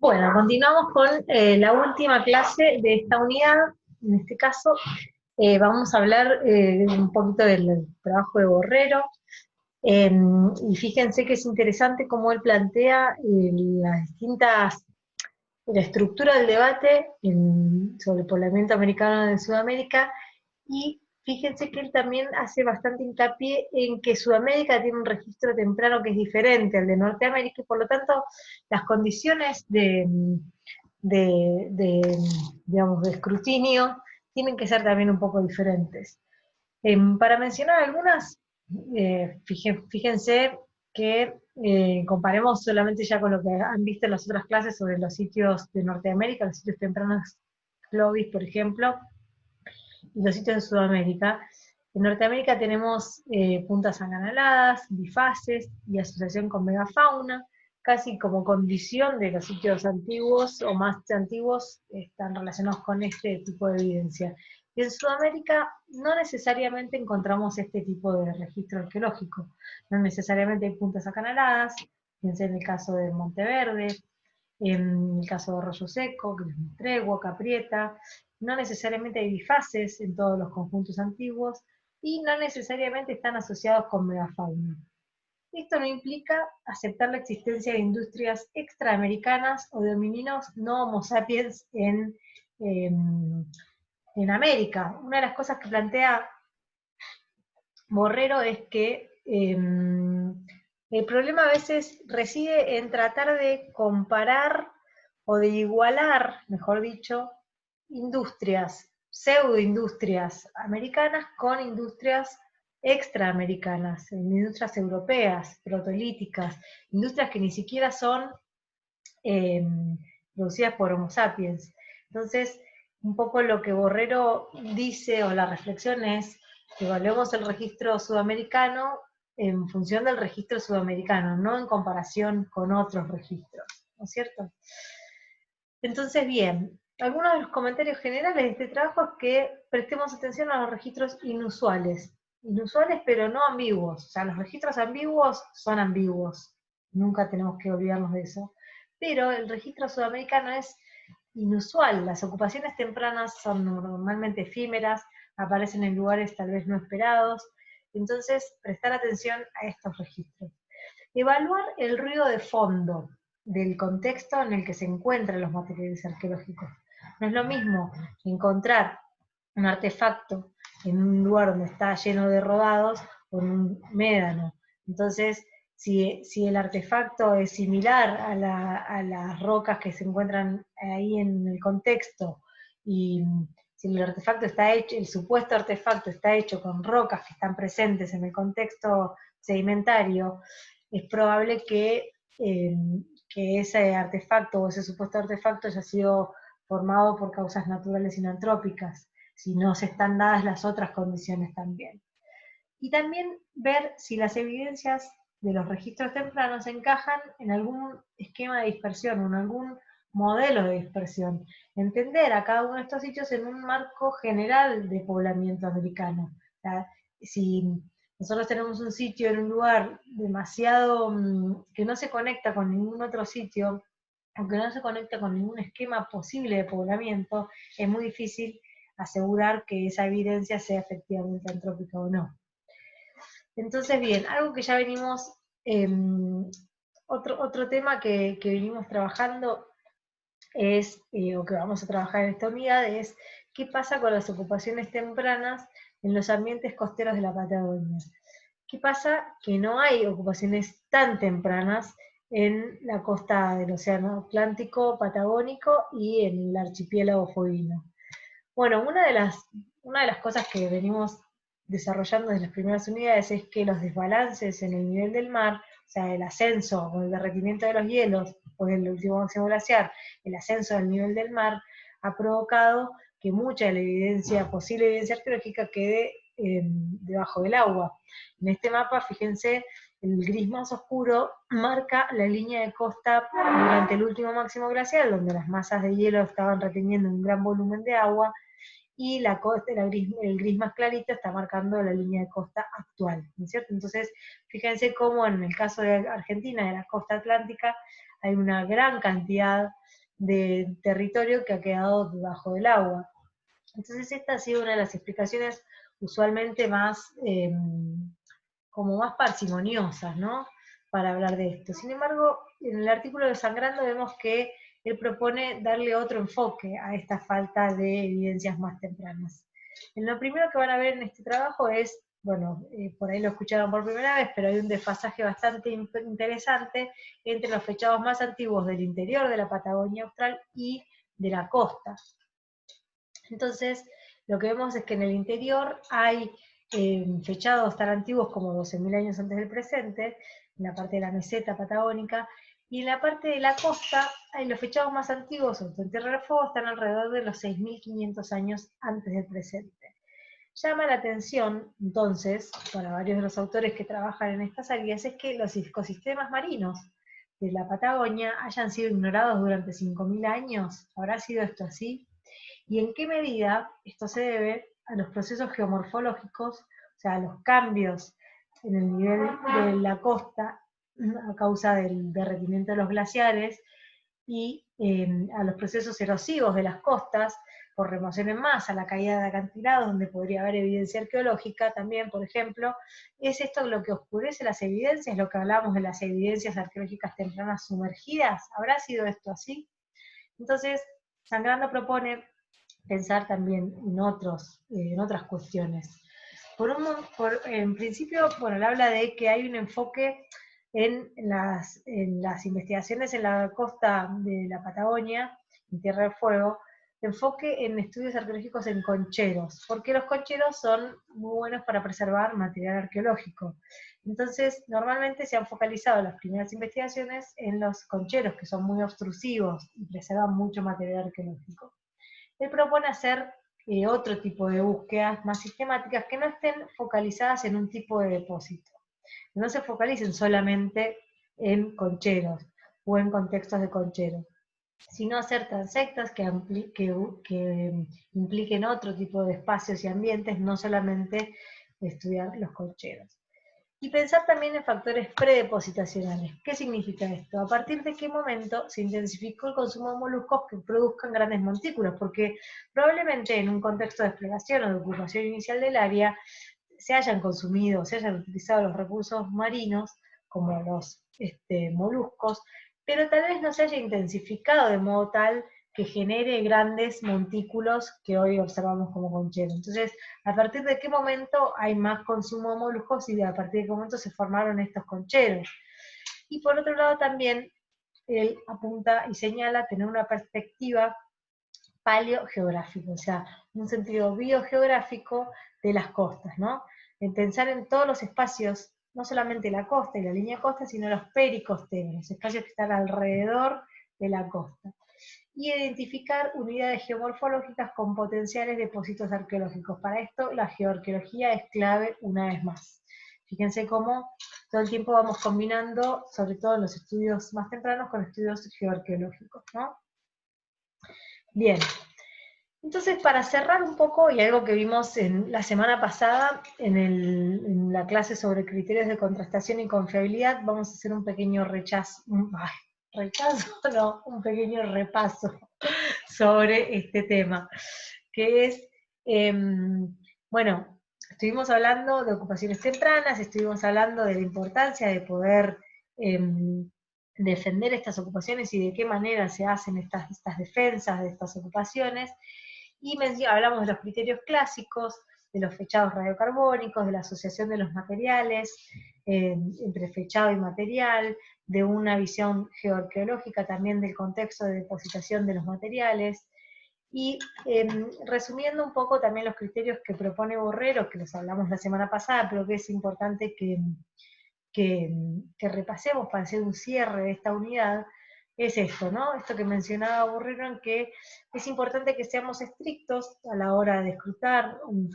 Bueno, continuamos con la última clase de esta unidad. En este caso, vamos a hablar un poquito del trabajo de Borrero. Y fíjense que es interesante cómo él plantea las distintas, la estructura del debate sobre el poblamiento americano en Sudamérica. Y fíjense que él también hace bastante hincapié en que Sudamérica tiene un registro temprano que es diferente al de Norteamérica, y por lo tanto las condiciones de, digamos, de escrutinio tienen que ser también un poco diferentes. Para mencionar algunas, fíjense que comparemos solamente ya con lo que han visto en las otras clases sobre los sitios de Norteamérica, los sitios tempranos Clovis, por ejemplo, y los sitios de Sudamérica. En Norteamérica tenemos puntas acanaladas, bifaces y asociación con megafauna, casi como condición de los sitios antiguos o más antiguos están relacionados con este tipo de evidencia. Y en Sudamérica no necesariamente encontramos este tipo de registro arqueológico, no necesariamente hay puntas acanaladas, piensen en el caso de Monteverde, en el caso de Arroyo Seco, Tregua, Caprieta, no necesariamente hay bifaces en todos los conjuntos antiguos y no necesariamente están asociados con megafauna. Esto no implica aceptar la existencia de industrias extraamericanas o de homininos no homo sapiens en América. Una de las cosas que plantea Borrero es que el problema a veces reside en tratar de comparar o de igualar, mejor dicho, industrias, pseudoindustrias americanas con industrias extraamericanas, industrias europeas, protolíticas, industrias que ni siquiera son eh, producidas por Homo sapiens. Entonces, un poco lo que Borrero dice, o la reflexión es, que evaluemos el registro sudamericano en función del registro sudamericano, no en comparación con otros registros, ¿no es cierto? Entonces, bien, algunos de los comentarios generales de este trabajo es que prestemos atención a los registros inusuales. Inusuales pero no ambiguos. O sea, los registros ambiguos son ambiguos. Nunca tenemos que olvidarnos de eso. Pero el registro sudamericano es inusual. Las ocupaciones tempranas son normalmente efímeras, aparecen en lugares tal vez no esperados. Entonces, prestar atención a estos registros. Evaluar el ruido de fondo del contexto en el que se encuentran los materiales arqueológicos. No es lo mismo encontrar un artefacto en un lugar donde está lleno de rodados o en un médano. Entonces, si el artefacto es similar a las rocas que se encuentran ahí en el contexto, y si el artefacto está hecho, el supuesto artefacto está hecho con rocas que están presentes en el contexto sedimentario, es probable que ese artefacto o ese supuesto artefacto haya sido formado por causas naturales y no antrópicas, si no se están dadas las otras condiciones también. Y también ver si las evidencias de los registros tempranos encajan en algún esquema de dispersión o en algún modelo de dispersión. Entender a cada uno de estos sitios en un marco general de poblamiento americano. O sea, si nosotros tenemos un sitio en un lugar demasiado que no se conecta con ningún otro sitio, aunque no se conecta con ningún esquema posible de poblamiento, es muy difícil asegurar que esa evidencia sea efectivamente antrópica o no. Entonces, bien, algo que ya venimos, otro tema que venimos trabajando es, o que vamos a trabajar en esta unidad, es qué pasa con las ocupaciones tempranas en los ambientes costeros de la Patagonia. ¿Qué pasa? Que no hay ocupaciones tan tempranas en la costa del Océano Atlántico, Patagónico y en el archipiélago Fueguino. Bueno, una de las cosas que venimos desarrollando desde las primeras unidades es que los desbalances en el nivel del mar, o sea, el ascenso o el derretimiento de los hielos, o el último máximo glaciar, el ascenso del nivel del mar, ha provocado que mucha de la evidencia, posible evidencia arqueológica, quede debajo del agua. En este mapa, fíjense, el gris más oscuro marca la línea de costa durante el último máximo glacial, donde las masas de hielo estaban reteniendo un gran volumen de agua, y la costa, el gris más clarito está marcando la línea de costa actual, ¿no es cierto? Entonces, fíjense cómo en el caso de Argentina, de la costa atlántica, hay una gran cantidad de territorio que ha quedado debajo del agua. Entonces esta ha sido una de las explicaciones usualmente más, como más parsimoniosas, ¿no? Para hablar de esto. Sin embargo, en el artículo de Sangrando vemos que él propone darle otro enfoque a esta falta de evidencias más tempranas. En lo primero que van a ver en este trabajo es, bueno, por ahí lo escucharon por primera vez, pero hay un desfasaje bastante interesante entre los fechados más antiguos del interior de la Patagonia Austral y de la costa. Entonces, lo que vemos es que en el interior hay fechados tan antiguos como 12.000 años antes del presente, en la parte de la meseta patagónica, y en la parte de la costa, los fechados más antiguos, en Tierra del Fuego, están alrededor de los 6.500 años antes del presente. Llama la atención, entonces, para varios de los autores que trabajan en estas áreas, es que los ecosistemas marinos de la Patagonia hayan sido ignorados durante 5.000 años. ¿Habrá sido esto así? ¿Y en qué medida esto se debe a los procesos geomorfológicos, o sea, a los cambios en el nivel de la costa a causa del derretimiento de los glaciares y a los procesos erosivos de las costas por remoción en masa, la caída de acantilados, donde podría haber evidencia arqueológica también, por ejemplo? ¿Es esto lo que oscurece las evidencias, lo que hablábamos de las evidencias arqueológicas tempranas sumergidas? ¿Habrá sido esto así? Entonces, Sangrando propone pensar también en otras cuestiones. En principio, bueno, él habla de que hay un enfoque en las investigaciones en la costa de la Patagonia, en Tierra del Fuego, enfoque en estudios arqueológicos en concheros, porque los concheros son muy buenos para preservar material arqueológico. Entonces, normalmente se han focalizado las primeras investigaciones en los concheros, que son muy obtrusivos y preservan mucho material arqueológico. Él propone hacer otro tipo de búsquedas más sistemáticas que no estén focalizadas en un tipo de depósito, que no se focalicen solamente en concheros o en contextos de concheros, sino hacer transectas que impliquen otro tipo de espacios y ambientes, no solamente estudiar los concheros. Y pensar también en factores predepositacionales. ¿Qué significa esto? ¿A partir de qué momento se intensificó el consumo de moluscos que produzcan grandes montículos? Porque probablemente en un contexto de exploración o de ocupación inicial del área se hayan consumido, se hayan utilizado los recursos marinos, como los moluscos, pero tal vez no se haya intensificado de modo tal que genere grandes montículos que hoy observamos como concheros. Entonces, ¿a partir de qué momento hay más consumo de moluscos y a partir de qué momento se formaron estos concheros? Y por otro lado también, él apunta y señala tener una perspectiva paleogeográfica, o sea, un sentido biogeográfico de las costas, ¿no? En pensar en todos los espacios, no solamente la costa y la línea costa, sino los pericosteros, los espacios que están alrededor de la costa, y identificar unidades geomorfológicas con potenciales depósitos arqueológicos. Para esto, la geoarqueología es clave una vez más. Fíjense cómo todo el tiempo vamos combinando, sobre todo en los estudios más tempranos, con estudios geoarqueológicos, ¿no? Bien, entonces para cerrar un poco, y algo que vimos en la semana pasada en la clase sobre criterios de contrastación y confiabilidad, vamos a hacer un pequeño un pequeño repaso sobre este tema, que es, bueno, estuvimos hablando de ocupaciones tempranas, estuvimos hablando de la importancia de poder defender estas ocupaciones y de qué manera se hacen estas defensas de estas ocupaciones, y hablamos de los criterios clásicos, de los fechados radiocarbónicos, de la asociación de los materiales, entre fechado y material, de una visión geoarqueológica también del contexto de depositación de los materiales, y resumiendo un poco también los criterios que propone Borrero, que los hablamos la semana pasada, pero que es importante que repasemos para hacer un cierre de esta unidad, es esto, ¿no? Esto que mencionaba Borrero, en que es importante que seamos estrictos a la hora de escrutar un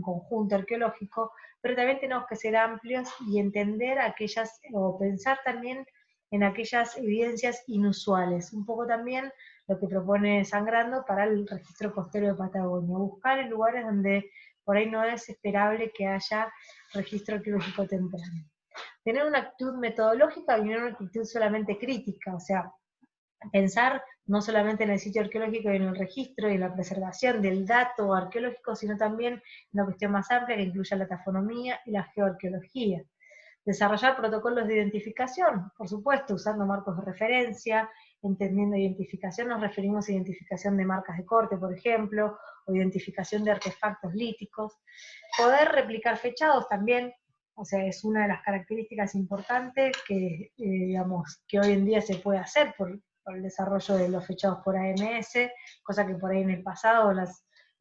conjunto arqueológico, pero también tenemos que ser amplios y entender aquellas, o pensar también en aquellas evidencias inusuales. Un poco también lo que propone Sangrando para el registro costero de Patagonia, buscar en lugares donde por ahí no es esperable que haya registro arqueológico temprano. tener una actitud metodológica y no una actitud solamente crítica, o sea, pensar no solamente en el sitio arqueológico y en el registro y en la preservación del dato arqueológico, sino también en una cuestión más amplia que incluya la taxonomía y la geoarqueología. Desarrollar protocolos de identificación, por supuesto, usando marcos de referencia, entendiendo identificación, nos referimos a identificación de marcas de corte, por ejemplo, o identificación de artefactos líticos. Poder replicar fechados también, o sea, es una de las características importantes que, digamos, que hoy en día se puede hacer por el desarrollo de los fechados por AMS, cosa que por ahí en el pasado, en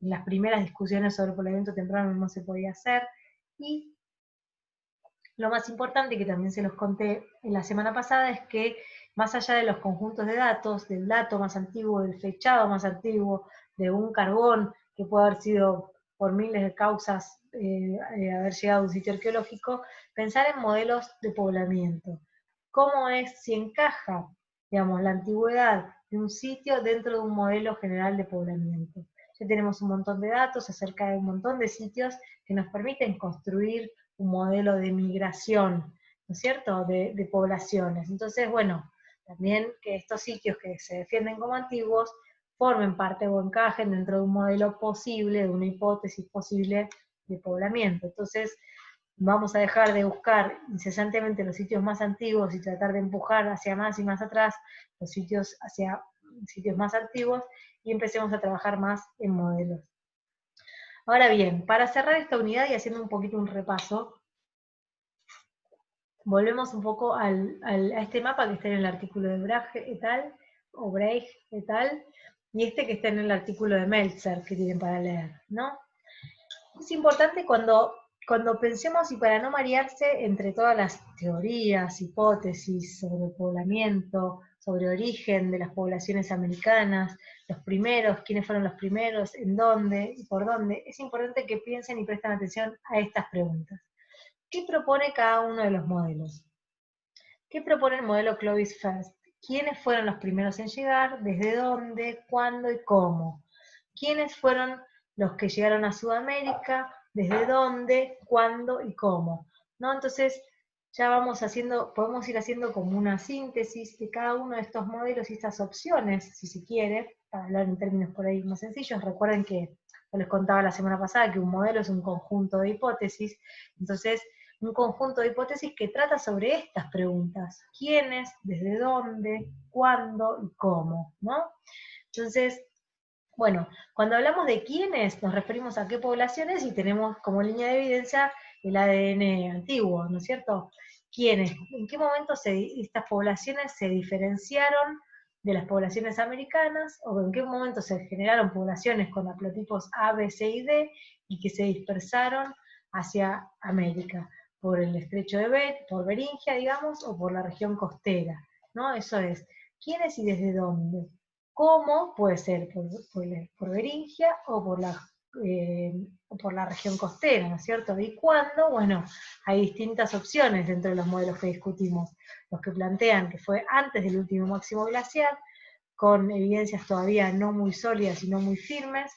las primeras discusiones sobre el poblamiento temprano no se podía hacer, y lo más importante, que también se los conté en la semana pasada, es que más allá de los conjuntos de datos, del dato más antiguo, del fechado más antiguo, de un carbón que puede haber sido por miles de causas haber llegado a un sitio arqueológico, pensar en modelos de poblamiento. ¿Cómo es, si encaja, digamos, la antigüedad de un sitio dentro de un modelo general de poblamiento? Ya tenemos un montón de datos acerca de un montón de sitios que nos permiten construir un modelo de migración, ¿no es cierto?, de poblaciones. Entonces, bueno, también que estos sitios que se defienden como antiguos formen parte o encajen dentro de un modelo posible, de una hipótesis posible de poblamiento. Entonces, vamos a dejar de buscar incesantemente los sitios más antiguos y tratar de empujar hacia más y más atrás los sitios hacia sitios más antiguos y empecemos a trabajar más en modelos. Ahora bien, para cerrar esta unidad y haciendo un poquito un repaso, volvemos un poco a este mapa que está en el artículo de Brecht et al, o Brecht et al, y este que está en el artículo de Meltzer, que tienen para leer, ¿no? Es importante cuando pensemos, y para no marearse entre todas las teorías, hipótesis sobre poblamiento, sobre origen de las poblaciones americanas, los primeros, quiénes fueron los primeros, en dónde y por dónde, es importante que piensen y presten atención a estas preguntas. ¿Qué propone cada uno de los modelos? ¿Qué propone el modelo Clovis First? ¿Quiénes fueron los primeros en llegar? ¿Desde dónde? ¿Cuándo y cómo? ¿Quiénes fueron los que llegaron a Sudamérica? ¿Desde dónde? ¿Cuándo y cómo? ¿No? Entonces, ya podemos ir haciendo como una síntesis de cada uno de estos modelos y estas opciones, si se quiere, para hablar en términos por ahí más sencillos. Recuerden que yo les contaba la semana pasada que un modelo es un conjunto de hipótesis, entonces un conjunto de hipótesis que trata sobre estas preguntas: ¿quiénes? ¿Desde dónde? ¿Cuándo? ¿Y cómo? ¿No? Entonces, bueno, cuando hablamos de quiénes, nos referimos a qué poblaciones y tenemos como línea de evidencia el ADN antiguo, ¿no es cierto? ¿Quiénes? ¿En qué momento estas poblaciones se diferenciaron de las poblaciones americanas? ¿O en qué momento se generaron poblaciones con haplotipos A, B, C y D y que se dispersaron hacia América? Por el estrecho de por Beringia, digamos, o por la región costera, ¿no? Eso es, ¿quiénes y desde dónde? ¿Cómo? Puede ser por Beringia o por la región costera, ¿no es cierto? ¿Y cuándo? Bueno, hay distintas opciones dentro de los modelos que discutimos. Los que plantean que fue antes del último máximo glaciar, con evidencias todavía no muy sólidas y no muy firmes,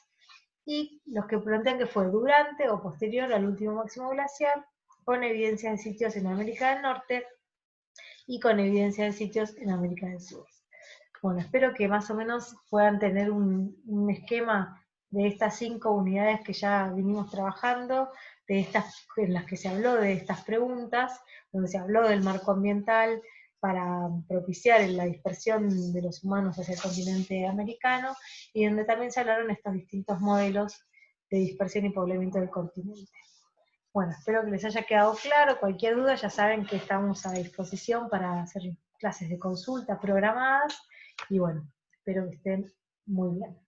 y los que plantean que fue durante o posterior al último máximo glaciar, con evidencia de sitios en América del Norte y con evidencia de sitios en América del Sur. Bueno, espero que más o menos puedan tener un esquema de estas 5 unidades que ya vinimos trabajando, en las que se habló de estas preguntas, donde se habló del marco ambiental para propiciar la dispersión de los humanos hacia el continente americano, y donde también se hablaron estos distintos modelos de dispersión y poblamiento del continente. Bueno, espero que les haya quedado claro. Cualquier duda ya saben que estamos a disposición para hacer clases de consulta programadas, y bueno, espero que estén muy bien.